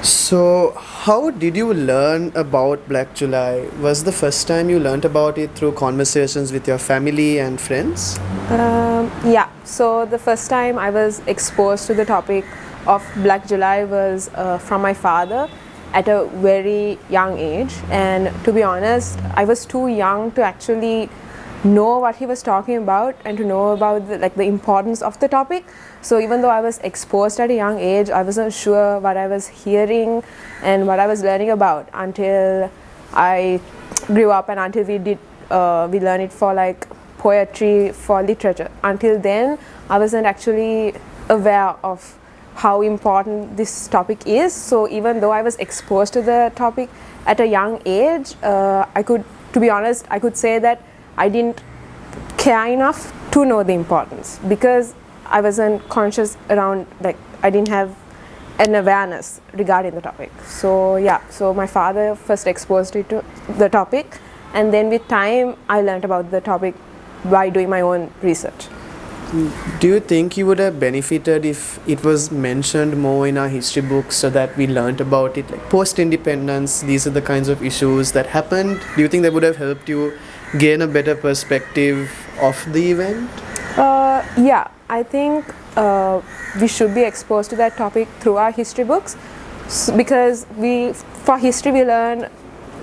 So, how did you learn about Black July? Was the first time you learned about it through conversations with your family and friends? Yeah, so the first time I was exposed to the topic of Black July was from my father at a very young age, and to be honest, I was too young to actually know what he was talking about and to know about the importance of the topic. So even though I was exposed at a young age, I wasn't sure what I was hearing and what I was learning about until I grew up and until we learned it for like poetry, for literature. Until then, I wasn't actually aware of how important this topic is. So even though I was exposed to the topic at a young age, to be honest, I could say that I didn't care enough to know the importance because I wasn't conscious around, like, I didn't have an awareness regarding the topic. So yeah, so my father first exposed it to the topic, and then with time I learned about the topic by doing my own research. Do you think you would have benefited if it was mentioned more in our history books so that we learned about it? Like post independence, these are the kinds of issues that happened. Do you think that would have helped you gain a better perspective of the event? Yeah, I think we should be exposed to that topic through our history books because for history, we learn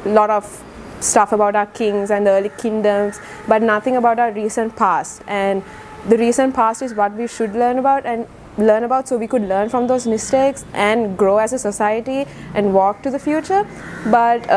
a lot of stuff about our kings and the early kingdoms, but nothing about our recent past. And the recent past is what we should learn about so we could learn from those mistakes and grow as a society and walk to the future. But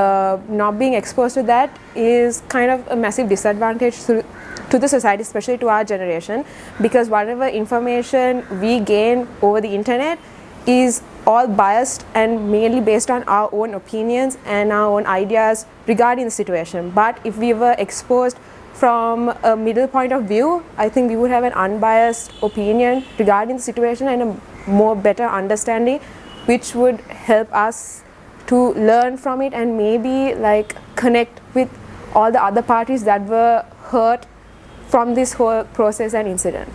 not being exposed to that is kind of a massive disadvantage to the society, especially to our generation, because whatever information we gain over the internet is all biased and mainly based on our own opinions and our own ideas regarding the situation. But if we were exposed from a middle point of view, I think we would have an unbiased opinion regarding the situation and a more better understanding, which would help us to learn from it and maybe like connect with all the other parties that were hurt from this whole process and incident.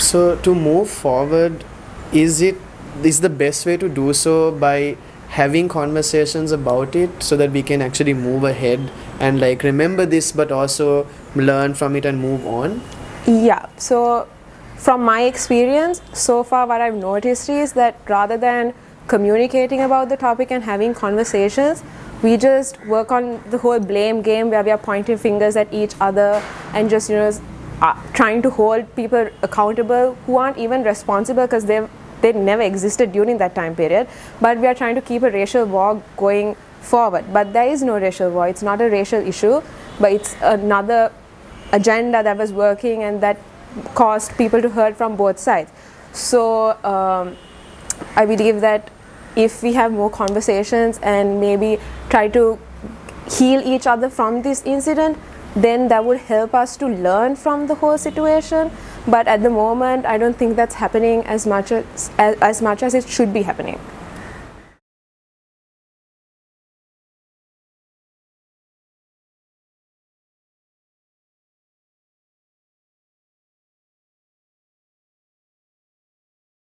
So to move forward, is the best way to do so by having conversations about it so that we can actually move ahead and like remember this but also learn from it and move on? Yeah, so from my experience so far, what I've noticed is that rather than communicating about the topic and having conversations, we just work on the whole blame game where we are pointing fingers at each other and just trying to hold people accountable who aren't even responsible because they never existed during that time period. But we are trying to keep a racial war going forward. But there is no racial war. It's not a racial issue, but it's another agenda that was working and that caused people to hurt from both sides. So I believe that if we have more conversations and maybe try to heal each other from this incident, then that would help us to learn from the whole situation. But at the moment, I don't think that's happening as much as it should be happening.